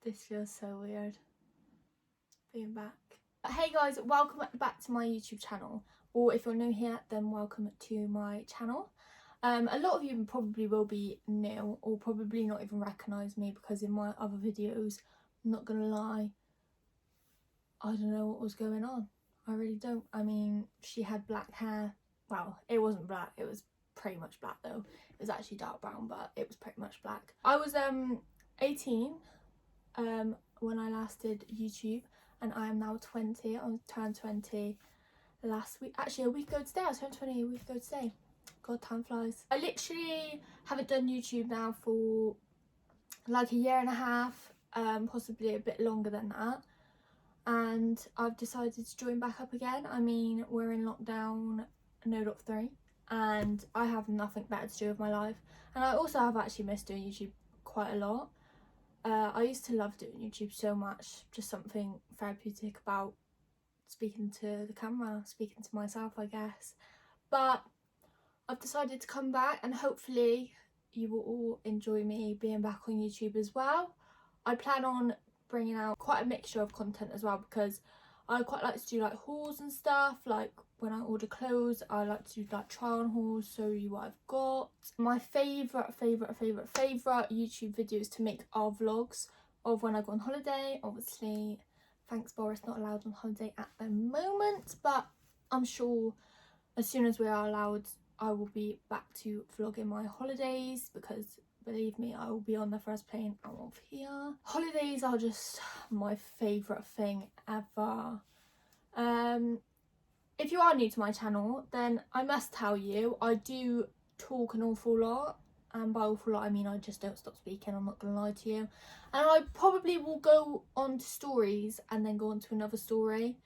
This feels so weird, being back. Hey guys, welcome back to my YouTube channel, or if you're new here, then welcome to my channel. A lot of you probably will be new, or probably not even recognise me, because in my other videos, I'm not gonna lie, I don't know what was going on. I really don't. I mean, she had black hair. Well, it wasn't black, it was pretty much black though. It was actually dark brown, but it was pretty much black. I was 18 when I last did YouTube, and I am now 20. I turned 20 last week. Actually, a week ago today. I turned 20 a week ago today. God, time flies. I literally haven't done YouTube now for like a year and a half, possibly a bit longer than that. And I've decided to join back up again. I mean, we're in lockdown no.3 and I have nothing better to do with my life. And I also have actually missed doing YouTube quite a lot. I used to love doing YouTube so much, just something therapeutic about speaking to the camera, speaking to myself, I guess. But I've decided to come back, and hopefully you will all enjoy me being back on YouTube as well. I plan on bringing out quite a mixture of content as well, because I quite like to do like hauls and stuff. Like when I order clothes, I like to do like try on hauls, show you what I've got. My favourite YouTube videos to make are vlogs of when I go on holiday. Obviously, thanks Boris, not allowed on holiday at the moment, but I'm sure as soon as we are allowed, I will be back to vlogging my holidays, because believe me, I will be on the first plane out of here. Holidays are just my favourite thing ever. If you are new to my channel, then I must tell you, I do talk an awful lot. And by awful lot, I mean I just don't stop speaking, I'm not going to lie to you. And I probably will go on to stories and then go on to another story.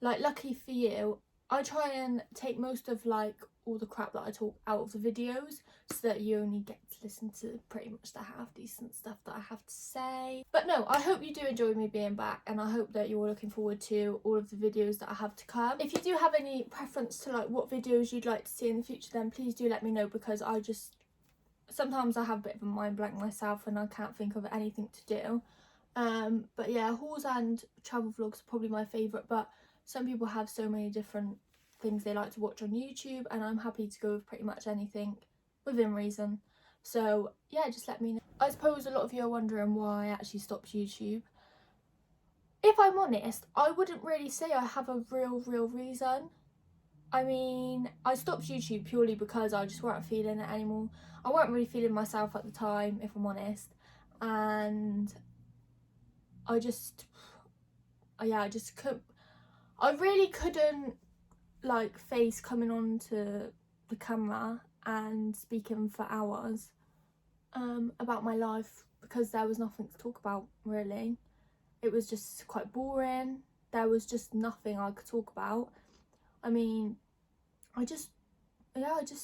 Like, lucky for you, I try and take most of like all the crap that I talk out of the videos, so that you only get to listen to pretty much the half decent stuff that I have to say. But no, I hope you do enjoy me being back, and I hope that you're looking forward to all of the videos that I have to come. If you do have any preference to like what videos you'd like to see in the future, then please do let me know, because I just sometimes I have a bit of a mind blank myself and I can't think of anything to do. But yeah, hauls and travel vlogs are probably my favourite, but some people have so many different things they like to watch on YouTube, and I'm happy to go with pretty much anything within reason. So yeah, just let me know. I suppose a lot of you are wondering why I actually stopped YouTube. If I'm honest, I wouldn't really say I have a real reason. I mean, I stopped YouTube purely because I just weren't feeling it anymore. I weren't really feeling myself at the time, if I'm honest. And I just couldn't, I really couldn't like face coming on to the camera and speaking for hours about my life, because there was nothing to talk about really. It was just quite boring. There was just nothing I could talk about. I mean, I just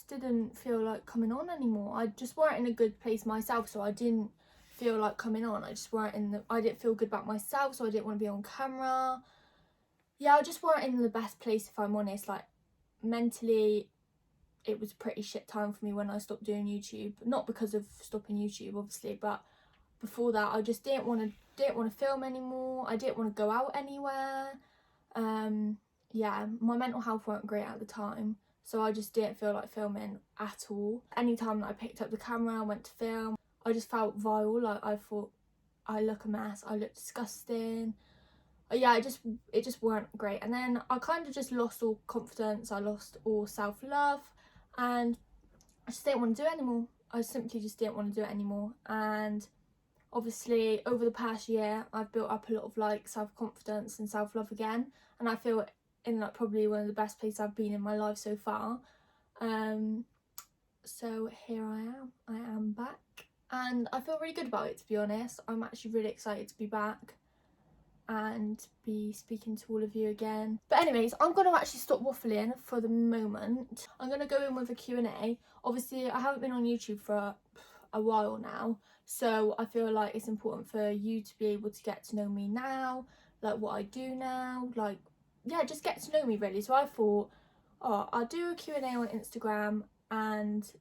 didn't feel like coming on anymore. I just weren't in a good place myself, so I didn't feel like coming on. I didn't feel good about myself, so I didn't want to be on camera. Yeah, I just weren't in the best place, if I'm honest. Like, mentally, it was a pretty shit time for me when I stopped doing YouTube. Not because of stopping YouTube, obviously, but before that, I just didn't want to film anymore. I didn't want to go out anywhere. Yeah, my mental health weren't great at the time, so I just didn't feel like filming at all. Anytime that I picked up the camera, I went to film, I just felt vile. Like, I thought I look a mess, I look disgusting. Yeah, it just weren't great. And then I kind of just lost all confidence, I lost all self-love, and I just didn't want to do it anymore. I simply just didn't want to do it anymore. And obviously over the past year, I've built up a lot of like self-confidence and self-love again, and I feel in like probably one of the best places I've been in my life so far. So here I am back, and I feel really good about it, to be honest. I'm actually really excited to be back and be speaking to all of you again. But anyways, I'm going to actually stop waffling for the moment. I'm going to go in with a Q&A. Obviously, I haven't been on YouTube for a while now, so I feel like it's important for you to be able to get to know me now, like what I do now, like, yeah, just get to know me really. So I thought, oh, I'll do a Q&A on Instagram and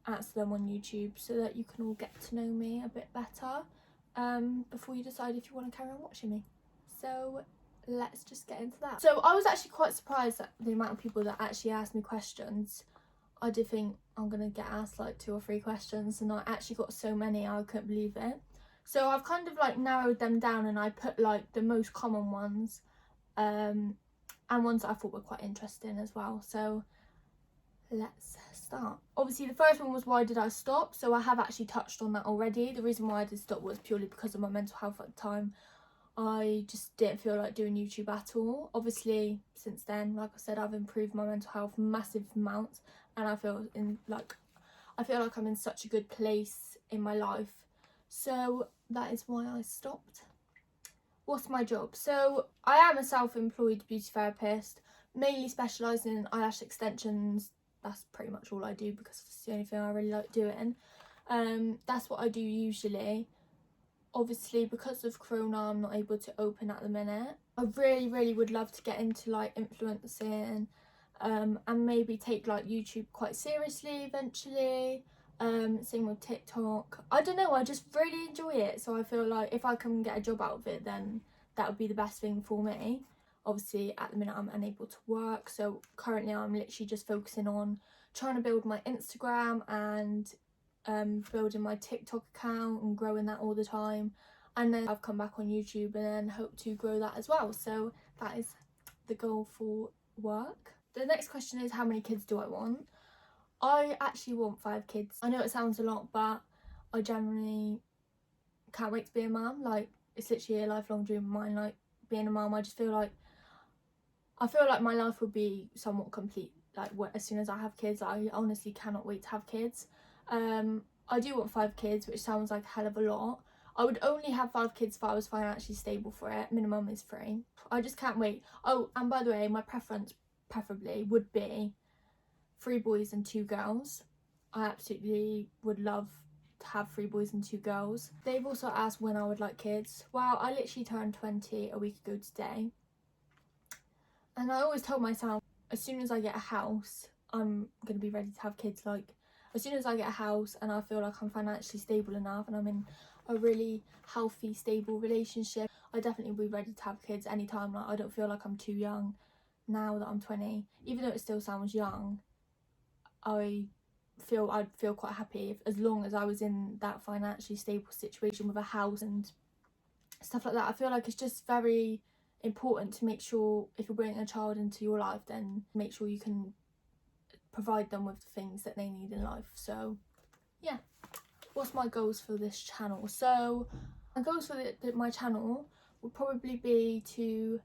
answer them on YouTube, so that you can all get to know me a bit better. before you decide if you want to carry on watching me. So let's just get into that. So I was actually quite surprised at the amount of people that actually asked me questions. I did think I'm gonna get asked like 2 or 3 questions, and I actually got so many I couldn't believe it. So I've kind of like narrowed them down, and I put like the most common ones and ones that I thought were quite interesting as well. So let's start. Obviously the first one was, why did I stop? So I have actually touched on that already. The reason why I did stop was purely because of my mental health at the time. I just didn't feel like doing YouTube at all. Obviously since then, like I said, I've improved my mental health massive amounts, and I feel like I'm in such a good place in my life. So that is why I stopped. What's my job? So I am a self-employed beauty therapist, mainly specialising in eyelash extensions. That's pretty much all I do because it's the only thing I really like doing. That's what I do usually. Obviously because of Corona I'm not able to open at the minute. I really would love to get into like influencing and maybe take like YouTube quite seriously eventually. Same with TikTok. I don't know, I just really enjoy it, so I feel like if I can get a job out of it, then that would be the best thing for me. Obviously at the minute I'm unable to work, so currently I'm literally just focusing on trying to build my Instagram and building my TikTok account and growing that all the time, and then I've come back on YouTube and then hope to grow that as well. So that is the goal for work. The next question is, how many kids do I want? I actually want 5 kids. I know it sounds a lot, but I generally can't wait to be a mum. Like, it's literally a lifelong dream of mine, like being a mum. I feel like my life would be somewhat complete like as soon as I have kids. I honestly cannot wait to have kids. I do want 5 kids, which sounds like a hell of a lot. I would only have 5 kids if I was financially stable for it. Minimum is 3. I just can't wait. Oh, and by the way, my preferably would be 3 boys and 2 girls. I absolutely would love to have 3 boys and 2 girls. They've also asked when I would like kids. Well, I literally turned 20 a week ago today, and I always told myself as soon as I get a house I'm gonna be ready to have kids. Like, as soon as I get a house and I feel like I'm financially stable enough and I'm in a really healthy, stable relationship, I definitely will be ready to have kids anytime. Like, I don't feel like I'm too young now that I'm 20. Even though it still sounds young, I'd feel quite happy if, as long as I was in that financially stable situation with a house and stuff like that. I feel like it's just very important to make sure if you're bringing a child into your life, then make sure you can provide them with the things that they need in life. So yeah, what's my goals for this channel? So my goals for my channel would probably be to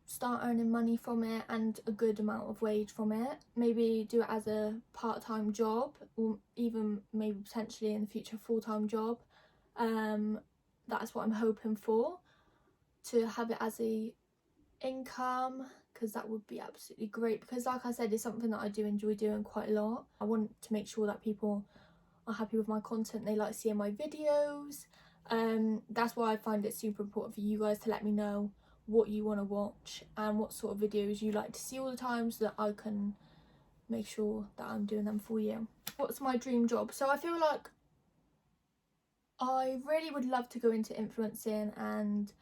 start earning money from it and a good amount of wage from it. Maybe do it as a part-time job, or even maybe potentially in the future a full-time job. That's what I'm hoping for, to have it as a income, because that would be absolutely great, because like I said, it's something that I do enjoy doing quite a lot. I want to make sure that people are happy with my content, they like seeing my videos. That's why I find it super important for you guys to let me know what you want to watch and what sort of videos you like to see all the time, so that I can make sure that I'm doing them for you. What's my dream job? So I feel like I really would love to go into influencing and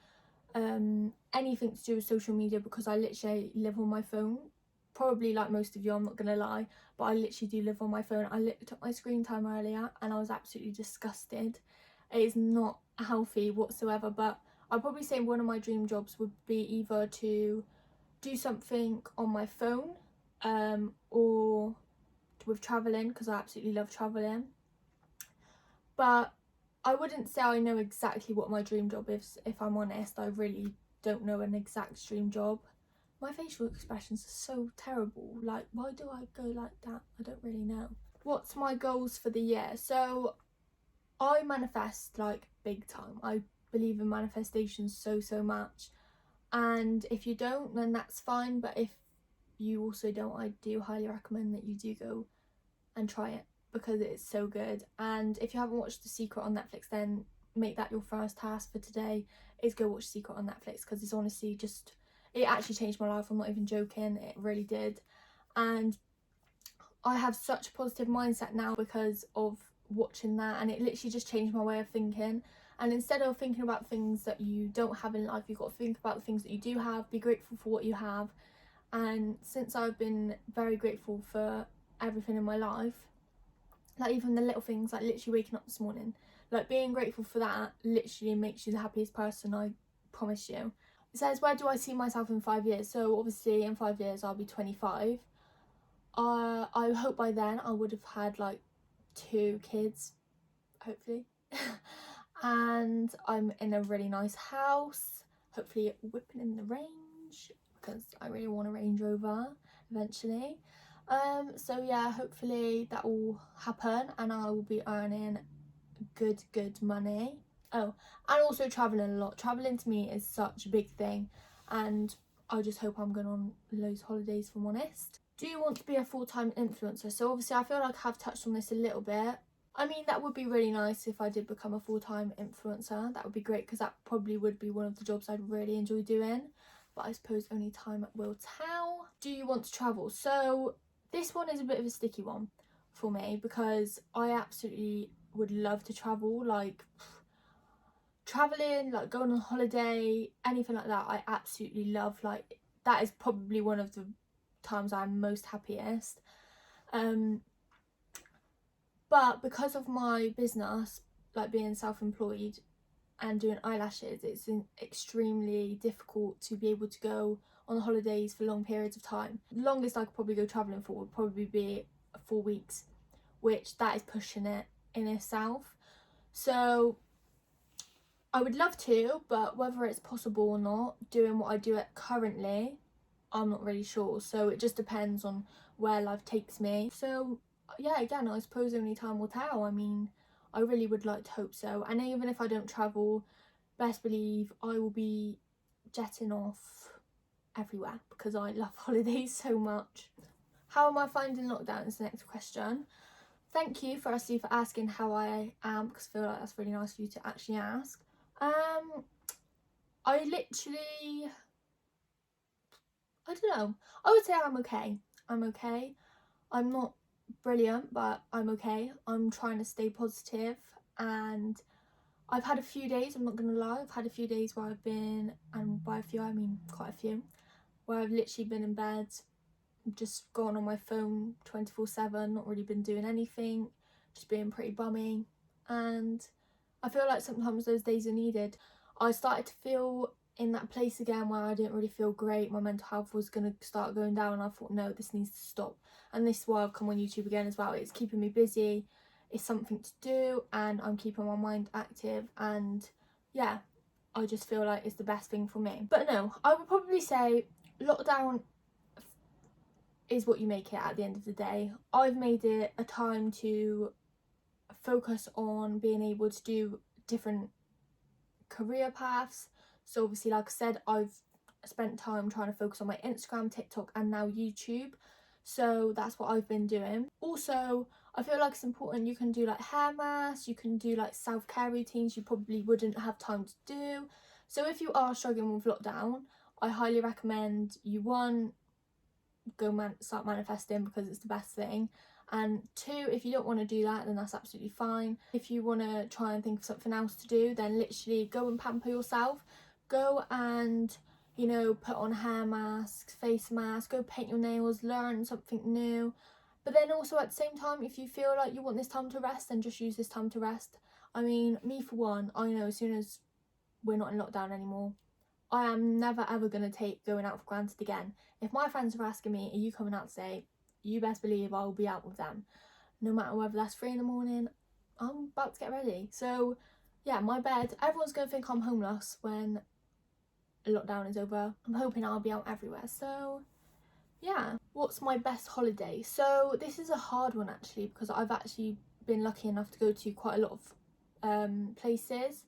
anything to do with social media, because I literally live on my phone. Probably like most of you, I'm not gonna lie, but I literally do live on my phone. I looked at my screen time earlier and I was absolutely disgusted. It is not healthy whatsoever, but I'd probably say one of my dream jobs would be either to do something on my phone or with travelling, because I absolutely love travelling. But I wouldn't say I know exactly what my dream job is, if I'm honest. I really don't know an exact dream job. My facial expressions are so terrible. Like, why do I go like that? I don't really know. What's my goals for the year? So I manifest like big time. I believe in manifestation so much. And if you don't, then that's fine. But if you also don't, I do highly recommend that you do go and try it, because it's so good. And if you haven't watched The Secret on Netflix, then make that your first task for today, is go watch The Secret on Netflix, because it's honestly just, it actually changed my life. I'm not even joking, it really did. And I have such a positive mindset now because of watching that, and it literally just changed my way of thinking. And instead of thinking about things that you don't have in life, you've got to think about the things that you do have, be grateful for what you have. And since I've been very grateful for everything in my life, like even the little things, like literally waking up this morning, like being grateful for that literally makes you the happiest person, I promise you. It says, where do I see myself in 5 years? So obviously in 5 years I'll be 25. I hope by then I would have had like 2 kids, hopefully. And I'm in a really nice house, hopefully whipping in the range, because I really want a Range Rover eventually. So yeah, hopefully that will happen and I will be earning good money. Oh, and also traveling a lot. Traveling to me is such a big thing, and I just hope I'm going on loads of holidays, if I'm honest. Do you want to be a full-time influencer? So obviously I feel like I've touched on this a little bit. I mean, that would be really nice if I did become a full-time influencer. That would be great, because that probably would be one of the jobs I'd really enjoy doing. But I suppose only time will tell. Do you want to travel? So this one is a bit of a sticky one for me, because I absolutely would love to travel. Like traveling, like going on holiday, anything like that, I absolutely love. Like that is probably one of the times I'm most happiest. But because of my business, like being self-employed and doing eyelashes, it's extremely difficult to be able to go on holidays for long periods of time. The longest I could probably go travelling for would probably be 4 weeks, which that is pushing it in itself. So I would love to, but whether it's possible or not, doing what I do it currently, I'm not really sure. So it just depends on where life takes me. So yeah, again, I suppose only time will tell. I mean, I really would like to hope so. And even if I don't travel, best believe I will be jetting off everywhere, because I love holidays so much. How am I finding lockdown is the next question. Thank you firstly for asking how I am, because I feel like that's really nice of you to actually ask. I literally, I don't know. I would say I'm okay. I'm okay. I'm not brilliant, but I'm okay. I'm trying to stay positive, and I've had a few days, I'm not gonna lie, I've had a few days where I've been, and by a few I mean quite a few, where I've literally been in bed, just gone on my phone 24/7, not really been doing anything, just being pretty bummy. And I feel like sometimes those days are needed. I started to feel in that place again where I didn't really feel great. My mental health was going to start going down, and I thought, no, this needs to stop. And this is why I've come on YouTube again as well. It's keeping me busy, it's something to do, and I'm keeping my mind active, and yeah, I just feel like it's the best thing for me. But no, I would probably say lockdown is what you make it at the end of the day. I've made it a time to focus on being able to do different career paths. So obviously, like I said, I've spent time trying to focus on my Instagram, TikTok, and now YouTube. So that's what I've been doing. Also, I feel like it's important, you can do like hair masks, you can do like self-care routines you probably wouldn't have time to do. So if you are struggling with lockdown, I highly recommend you, one, start manifesting, because it's the best thing, and 2, if you don't want to do that, then that's absolutely fine. If you want to try and think of something else to do, then literally go and pamper yourself. Go and, you know, put on hair masks, face masks, go paint your nails, learn something new. But then also at the same time, if you feel like you want this time to rest, then just use this time to rest. I mean, me for one, I know as soon as we're not in lockdown anymore, I am never ever going to take going out for granted again. If my friends are asking me, are you coming out today? You best believe I will be out with them. No matter whether that's 3 in the morning, I'm about to get ready. So yeah, my bed, everyone's going to think I'm homeless when lockdown is over. I'm hoping I'll be out everywhere. So yeah, what's my best holiday? So this is a hard one actually, because I've actually been lucky enough to go to quite a lot of places.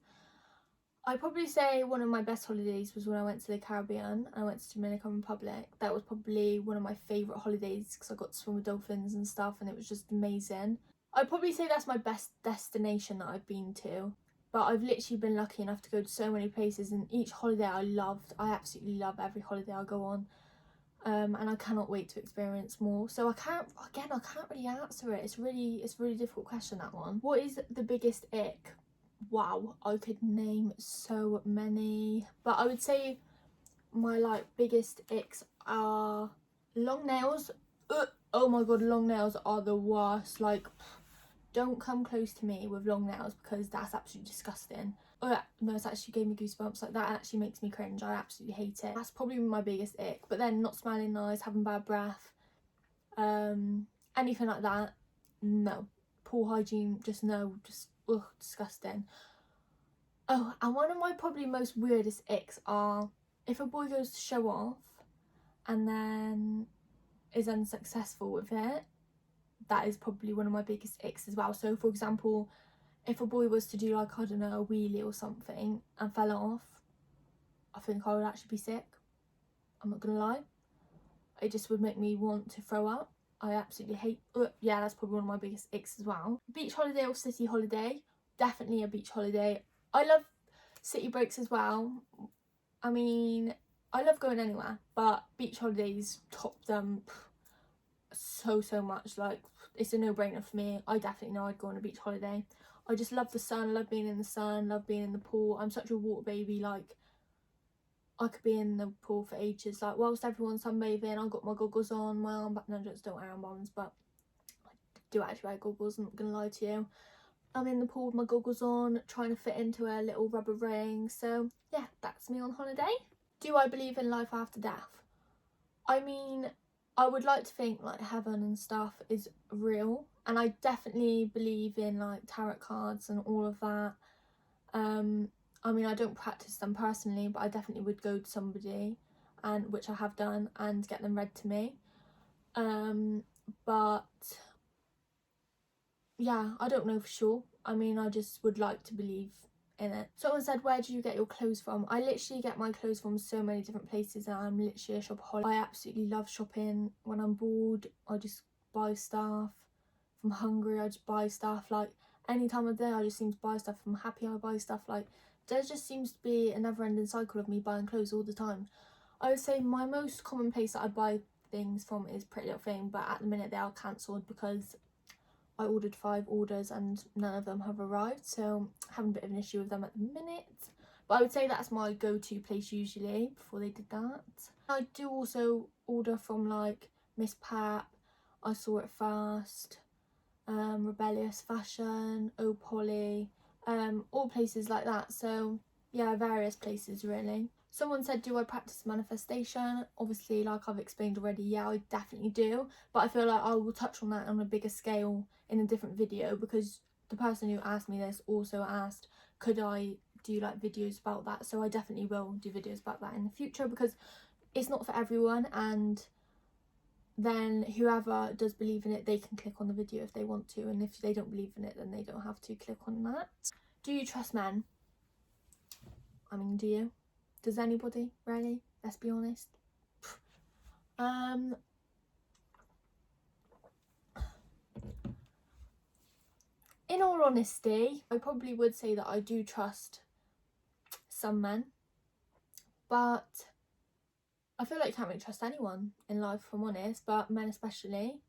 I'd probably say one of my best holidays was when I went to the Caribbean. I went to Dominican Republic. That was probably one of my favourite holidays, because I got to swim with dolphins and stuff, and it was just amazing. I'd probably say that's my best destination that I've been to. But I've literally been lucky enough to go to so many places, and each holiday I loved. I absolutely love every holiday I go on. And I cannot wait to experience more. So I can't really answer it. It's really difficult question, that one. What is the biggest ick? Wow, I could name so many, but I would say my like biggest icks are long nails. Oh my god, long nails are the worst. Like, don't come close to me with long nails because that's absolutely disgusting. Oh yeah, no, it's actually gave me goosebumps. Like, that actually makes me cringe. I absolutely hate it. That's probably my biggest ick. But then not smelling nice, having bad breath, anything like that, no. Poor hygiene, just no, just ugh, disgusting. Oh, and one of my probably most weirdest icks are if a boy goes to show off and then is unsuccessful with it. That is probably one of my biggest icks as well. So for example, if a boy was to do like, I don't know, a wheelie or something and fell off, I think I would actually be sick. I'm not gonna lie. It just would make me want to throw up. I absolutely hate, yeah, that's probably one of my biggest icks as well. Beach holiday or city holiday? Definitely a beach holiday. I love city breaks as well. I mean, I love going anywhere, but beach holidays top them so much. Like, it's a no-brainer for me. I definitely know I'd go on a beach holiday. I just love the sun, love being in the sun, love being in the pool. I'm such a water baby. Like, I could be in the pool for ages. Like, whilst everyone's sunbathing, I've got my goggles on, my armband. No, just don't wear armbands, but I do actually wear goggles, I'm not gonna lie to you. I'm in the pool with my goggles on, trying to fit into a little rubber ring. So yeah, that's me on holiday. Do I believe in life after death? I mean, I would like to think like heaven and stuff is real, and I definitely believe in like tarot cards and all of that. I mean, I don't practice them personally, but I definitely would go to somebody, and which I have done, and get them read to me. But yeah, I don't know for sure. I mean, I just would like to believe in it. Someone said, where do you get your clothes from? I literally get my clothes from so many different places, and I'm literally a shopaholic. I absolutely love shopping. When I'm bored, I just buy stuff. If I'm hungry, I just buy stuff. Like, any time of day, I just seem to buy stuff. If I'm happy, I buy stuff. Like, there just seems to be a never-ending cycle of me buying clothes all the time. I would say my most common place that I buy things from is Pretty Little Thing, but at the minute they are cancelled because I ordered 5 orders and none of them have arrived, so having a bit of an issue with them at the minute. But I would say that's my go-to place usually before they did that. I do also order from like Miss Pat, I Saw It First, Rebellious Fashion, Oh Polly, all places like that. So yeah, various places really. Someone said, do I practice manifestation? Obviously, like I've explained already, yeah, I definitely do. But I feel like I will touch on that on a bigger scale in a different video, because the person who asked me this also asked, could I do like videos about that? So I definitely will do videos about that in the future, because it's not for everyone, and then whoever does believe in it, they can click on the video if they want to, and if they don't believe in it, then they don't have to click on that. Do you trust men? I mean, do you? Does anybody, really? Let's be honest. In all honesty, I probably would say that I do trust some men, but I feel like you can't really trust anyone in life, if I'm honest, but men especially.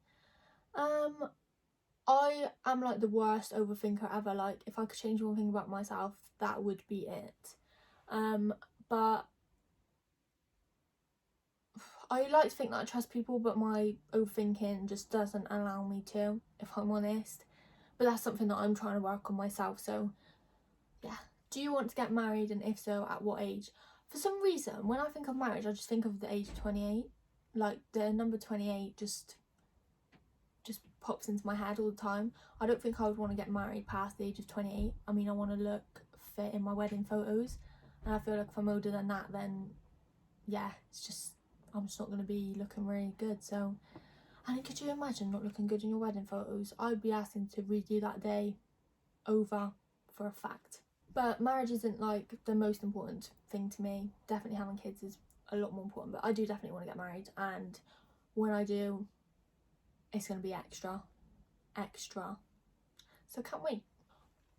I am like the worst overthinker ever. Like, if I could change one thing about myself, that would be it. But I like to think that I trust people, but my overthinking just doesn't allow me to, if I'm honest. But that's something that I'm trying to work on myself. So yeah. Do you want to get married, and if so, at what age? For some reason, when I think of marriage, I just think of the age of 28. Like, the number 28 just pops into my head all the time. I don't think I would want to get married past the age of 28. I mean, I want to look fit in my wedding photos, and I feel like if I'm older than that, then yeah, I'm just not going to be looking really good. So, and could you imagine not looking good in your wedding photos? I'd be asking to redo that day over for a fact. But marriage isn't like the most important thing to me. Definitely having kids is a lot more important, but I do definitely want to get married, and when I do, it's going to be extra. So can't wait.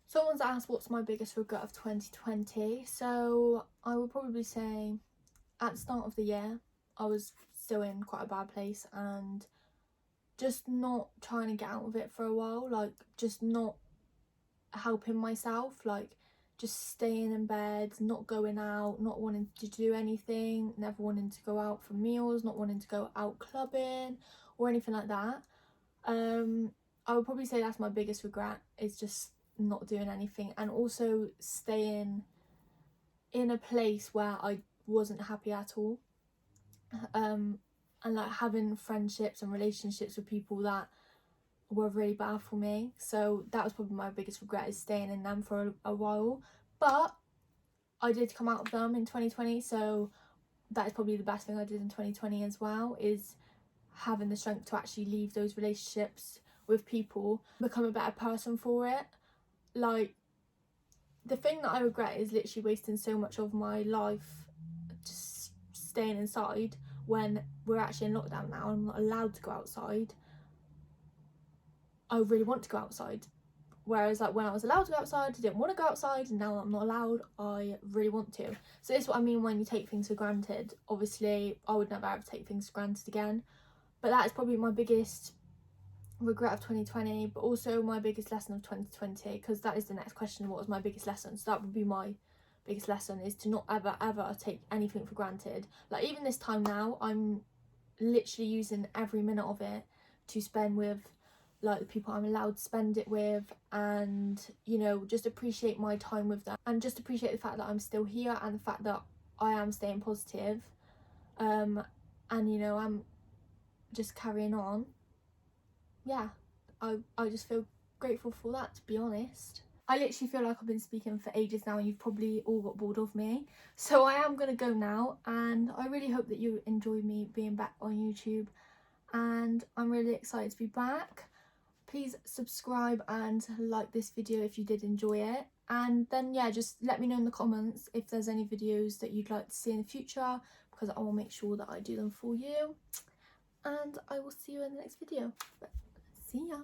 Someone's asked what's my biggest regret of 2020. So I would probably say at the start of the year, I was still in quite a bad place, and just not trying to get out of it for a while, like just not helping myself. Like, just staying in bed, not going out, not wanting to do anything, never wanting to go out for meals, not wanting to go out clubbing or anything like that. I would probably say that's my biggest regret, is just not doing anything, and also staying in a place where I wasn't happy at all. And like having friendships and relationships with people that were really bad for me. So that was probably my biggest regret, is staying in them for a while. But I did come out of them in 2020, so that is probably the best thing I did in 2020 as well, is having the strength to actually leave those relationships with people, become a better person for it. Like, the thing that I regret is literally wasting so much of my life just staying inside when we're actually in lockdown now and I'm not allowed to go outside. I really want to go outside, whereas like when I was allowed to go outside, I didn't want to go outside, and now that I'm not allowed, I really want to. So this is what I mean when you take things for granted. Obviously I would never ever take things for granted again, but that is probably my biggest regret of 2020, but also my biggest lesson of 2020, because that is the next question: what was my biggest lesson? So that would be my biggest lesson, is to not ever take anything for granted. Like even this time now, I'm literally using every minute of it to spend with like the people I'm allowed to spend it with, and you know, just appreciate my time with them, and just appreciate the fact that I'm still here and the fact that I am staying positive, and you know, I'm just carrying on. Yeah, I just feel grateful for that, to be honest. I literally feel like I've been speaking for ages now and you've probably all got bored of me. So I am going to go now, and I really hope that you enjoyed me being back on YouTube, and I'm really excited to be back. Please subscribe and like this video if you did enjoy it. And then yeah, just let me know in the comments if there's any videos that you'd like to see in the future, because I will make sure that I do them for you. And I will see you in the next video. See ya.